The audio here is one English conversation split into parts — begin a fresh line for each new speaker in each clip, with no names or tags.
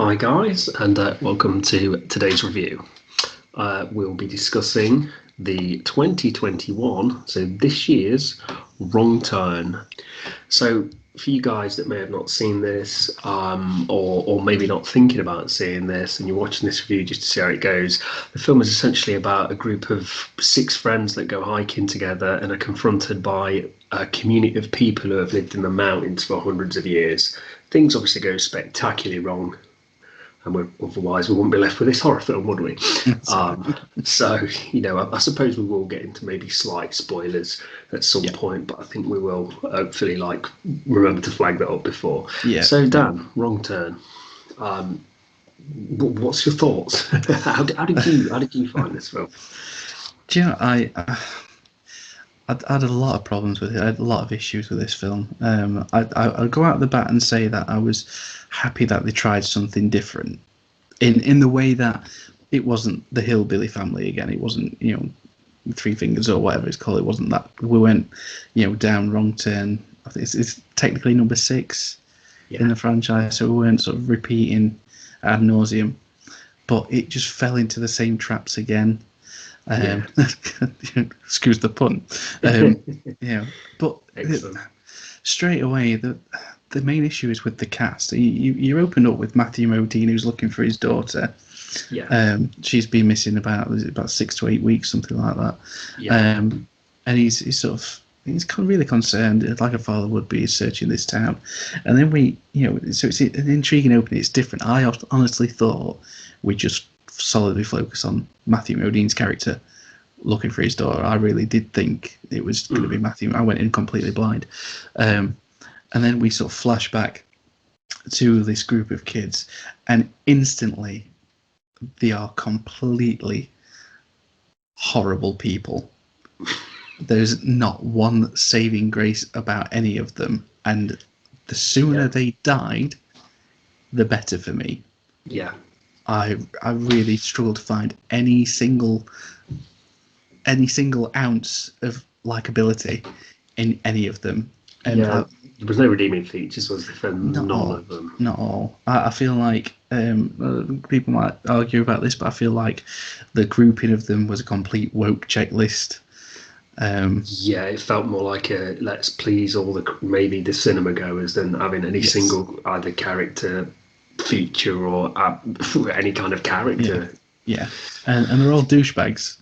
Hi, guys, and welcome to today's review. We'll be discussing the 2021, so this year's Wrong Turn. So, for you guys that may have not seen this, or maybe not thinking about seeing this, and you're watching this review just to see how it goes, the film is essentially about a group of six friends that go hiking together and are confronted by a community of people who have lived in the mountains for hundreds of years. Things obviously go spectacularly wrong, and otherwise we wouldn't be left with this horror film, would we? So, I suppose we will get into maybe slight spoilers at some point, but I think we will hopefully remember to flag that up before.
Yeah.
So, Dan, Wrong Turn. What's your thoughts? How did you find this film?
Do you know, I had a lot of problems with it. I had a lot of issues with this film. I'll go out the bat and say that I was happy that they tried something different in the way that it wasn't the Hillbilly Family again. It wasn't, Three Fingers or whatever it's called. It wasn't that. We went, down Wrong Turn. I think it's technically number 6 in the franchise, so we weren't sort of repeating ad nauseum. But it just fell into the same traps again. Excuse the pun. But straight away the main issue is with the cast. You opened up with Matthew Modine, who's looking for his daughter. She's been missing about 6 to 8 weeks, something like that. And he's kind of really concerned, like a father would be, searching this town. And then so it's an intriguing opening. It's different. I honestly thought we just solidly focus on Matthew Modine's character looking for his daughter. I really did think it was going to be Matthew. I went in completely blind. And then we sort of flash back to this group of kids, and instantly they are completely horrible people. There's not one saving grace about any of them, and the sooner they died, the better for me.
Yeah.
I really struggled to find any single ounce of likability in any of them. And
there was no redeeming features, was there, for none of them?
Not all. I feel like people might argue about this, but I feel like the grouping of them was a complete woke checklist.
It felt more like a let's please all maybe the cinema goers than having any single either character feature or any kind of character.
And they're all douchebags.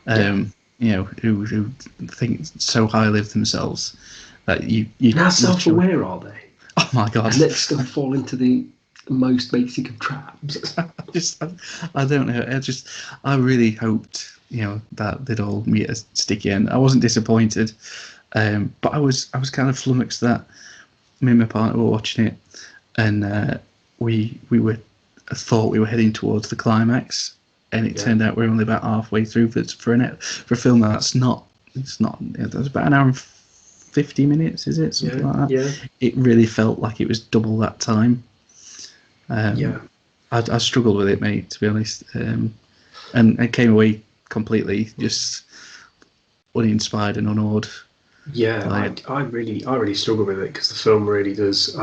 Who think so highly of themselves that you
how self-aware are they?
Oh my god!
And let's still fall into the most basic of traps.
I don't know. I really hoped that they'd all meet a sticky end. I wasn't disappointed, but I was kind of flummoxed that me and my partner were watching it, and we thought we were heading towards the climax, and it turned out we're only about halfway through for a film that's not. It's not. There's about an hour and 50 minutes, is it? Something like that. Yeah. It really felt like it was double that time. I struggled with it, mate, to be honest, and I came away completely just uninspired and unawed.
I really struggle with it because the film really does.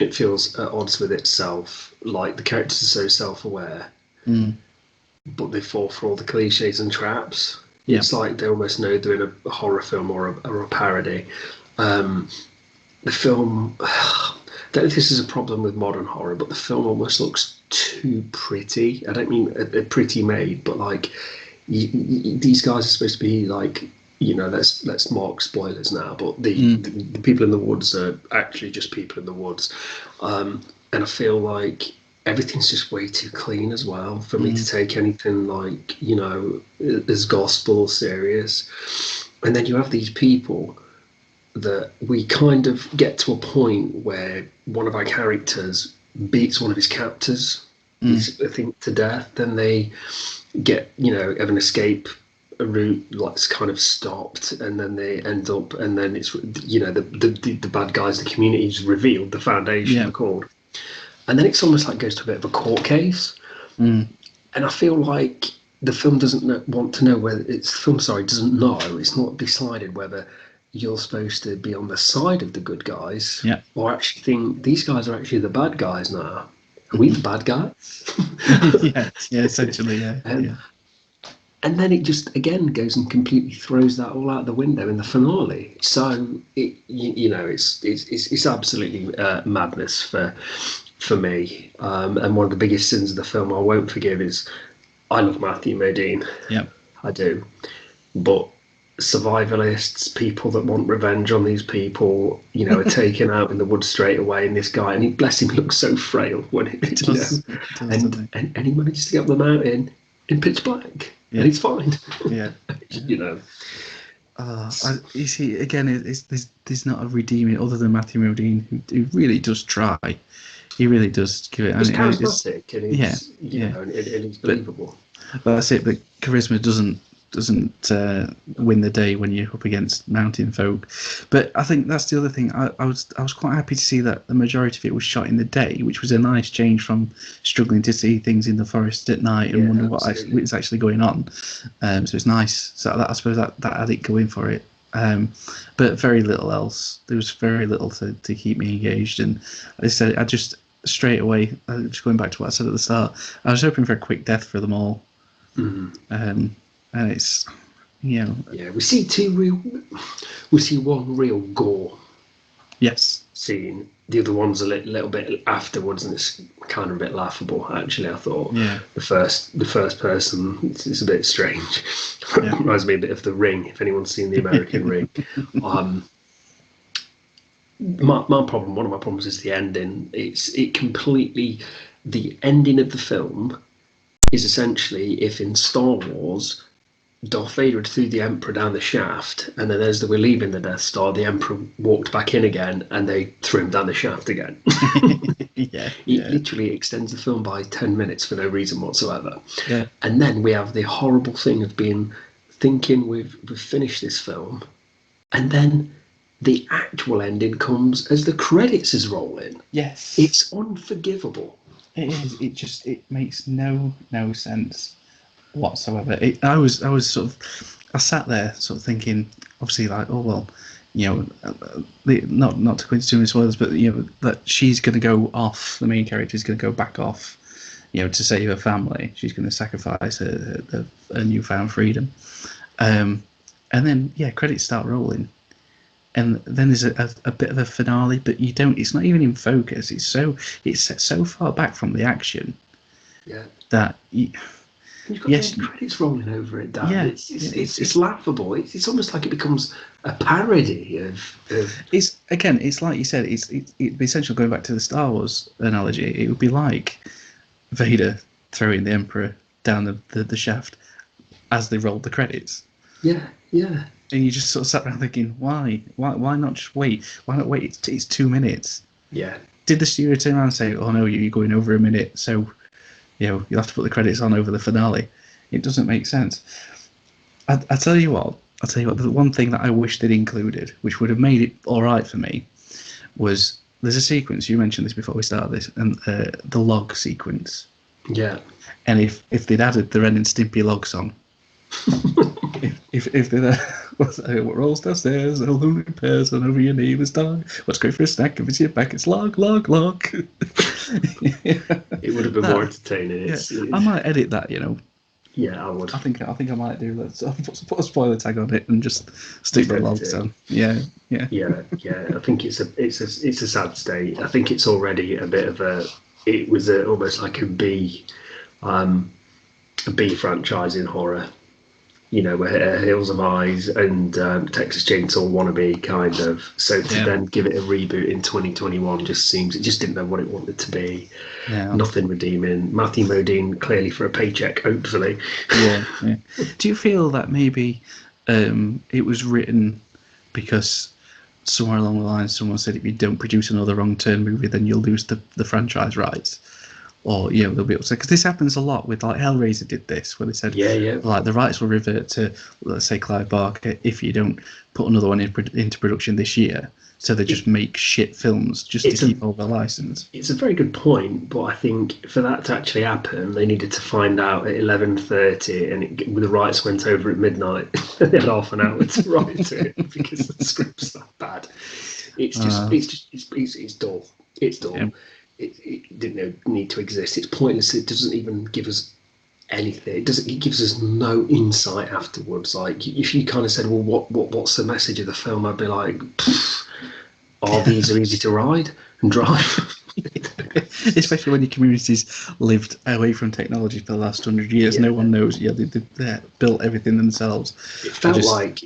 It feels at odds with itself. Like the characters are so self-aware, but they fall for all the cliches and traps. It's like they almost know they're in a horror film or a parody. The film, I don't know if this is a problem with modern horror, but the film almost looks too pretty. I don't mean a pretty made, but like these guys are supposed to be like, let's mark spoilers now, but the people in the woods are actually just people in the woods. And I feel like everything's just way too clean as well for me to take anything like, as gospel or serious. And then you have these people that we kind of get to a point where one of our characters beats one of his captors, I think, to death. Then they get, have an escape a route that's kind of stopped, and then they end up, and then it's, the bad guys, the community's revealed, the Foundation are called. And then it's almost like goes to a bit of a court case. And I feel like the film doesn't want to know whether doesn't know, it's not decided whether you're supposed to be on the side of the good guys or actually think these guys are actually the bad guys now. Are we the bad guys?
yeah, essentially, yeah.
And then it just again goes and completely throws that all out the window in the finale. So it's absolutely madness for me. And one of the biggest sins of the film I won't forgive is I love Matthew Modine.
Yep.
I do, but survivalists, people that want revenge on these people, are taken out in the woods straight away. And this guy, and he, bless him, looks so frail when it does, and he manages to get up the mountain in pitch black, and he's fine.
Yeah,
you know.
You see, again, there's not a redeeming other than Matthew Modine, who really does try. He really does give it.
He's charismatic, and he's and he's believable.
But that's it. But charisma doesn't win the day when you're up against mountain folk. But I think that's the other thing. I was quite happy to see that the majority of it was shot in the day, which was a nice change from struggling to see things in the forest at night and wonder what is actually going on. So it's nice. So I suppose that had it going for it. But very little else. There was very little to keep me engaged. And I said, I just straight away, just going back to what I said at the start, I was hoping for a quick death for them all. Mm-hmm. And it's, we see one real gore scene. The other one's a little bit afterwards, and it's kind of a bit laughable, actually. I thought the first person, it's a bit strange. Reminds me a bit of The Ring, if anyone's seen the American Ring. One of my problems is the ending. The ending of the film is essentially if in Star Wars Darth Vader had threw the Emperor down the shaft, and then as they were leaving the Death Star, the Emperor walked back in again, and they threw him down the shaft again. It literally extends the film by 10 minutes for no reason whatsoever. Yeah.
And then we have the horrible thing of thinking we've finished this film, and then the actual ending comes as the credits is rolling.
Yes.
It's unforgivable.
It is. It makes no sense whatsoever. I sat there sort of thinking, obviously, like, oh well, not to go into too many spoilers, but that she's going to go off. The main character is going to go back off, to save her family. She's going to sacrifice her newfound freedom, and then credits start rolling, and then there's a bit of a finale, but you don't. It's not even in focus. It's set so far back from the action, that.
You've got the credits rolling over it, Dan. It's laughable. It's almost like it becomes a parody of.
It's like you said. It'd be essential going back to the Star Wars analogy. It would be like Vader throwing the Emperor down the shaft as they rolled the credits.
Yeah. And
you just sort of sat around thinking, why not just wait? Why not wait? It's 2 minutes.
Yeah.
Did the studio turn around and say, "Oh no, you're going over a minute, so"? You'll have to put the credits on over the finale. It doesn't make sense. I tell you what. The one thing that I wish they'd included, which would have made it all right for me, was there's a sequence. You mentioned this before we started this, and the log sequence.
Yeah.
And if they'd added the Ren and Stimpy log song, if they'd what rolls downstairs, a lonely person over your neighbour's dog. What's great for a snack if it's your back? It's log.
It would have been more entertaining.
I might edit that,
Yeah, I would.
I think I might do that. So put a spoiler tag on it and just stick the logs on. Yeah.
I think it's a sad state. I think it's already a bit of it was almost like a B franchise in horror. Hills of Eyes and Texas Chainsaw wannabe kind of. So to then give it a reboot in 2021 it just didn't know what it wanted to be. Yeah. Nothing redeeming. Matthew Modine clearly for a paycheck, hopefully.
Yeah. Do you feel that maybe it was written because somewhere along the line someone said if you don't produce another Wrong Turn movie then you'll lose the franchise rights? Or they'll be upset because this happens a lot with, like, Hellraiser did this, where they said like the rights will revert to, let's say, Clive Barker if you don't put another one into production this year. So they just make shit films just to keep all the license. It's
a very good point, but I think for that to actually happen, they needed to find out at 11:30, and the rights went over at midnight. They had half an hour to write it because the script's that bad. It's dull. It's dull. it didn't need to exist. It's pointless. It doesn't even give us anything. It gives us no insight afterwards. Like if you kind of said, well, what's the message of the film? I'd be like, RVs are easy to ride and drive.
Especially when your communities lived away from technology for the last 100 years. No one knows. Yeah, they built everything themselves.
It felt like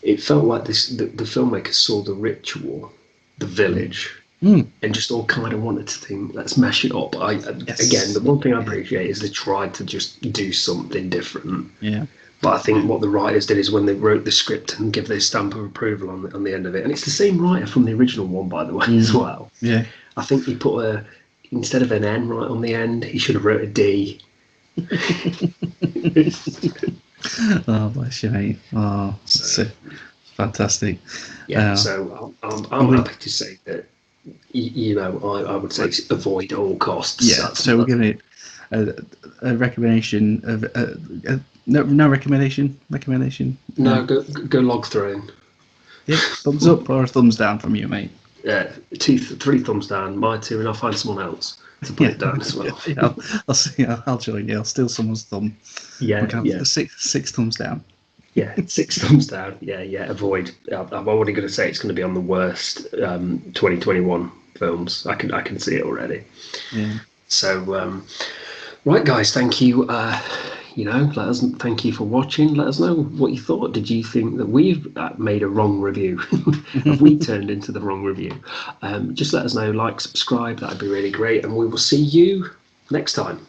the filmmakers saw the ritual, the village, and just all kind of wanted to think, let's mash it up. Again, the one thing I appreciate is they tried to just do something different.
Yeah.
But I think what the writers did is when they wrote the script and give their stamp of approval on the end of it, and it's the same writer from the original one, by the way, as well.
Yeah.
I think he put instead of an N right on the end, he should have wrote a D.
Oh, bless you, mate. Oh, so fantastic.
Yeah, so I'm happy to say that, I would say avoid at all costs.
Yeah, so we're giving it a recommendation of no recommendation.
No, go log through.
Yeah, thumbs up or a thumbs down from you, mate.
Yeah, 3 thumbs down. My 2, and I'll find someone else to put it down as well.
Yeah, I'll see. I'll join you. I'll steal someone's thumb.
Yeah.
Six thumbs down.
Yeah, 6 thumbs down. Yeah. Avoid. I'm already going to say it's going to be on the worst 2021 films. I can see it already.
Yeah.
So, right, guys, thank you. Thank you for watching. Let us know what you thought. Did you think that we've made a wrong review? Have we turned into the wrong review? Just let us know. Like, subscribe. That'd be really great. And we will see you next time.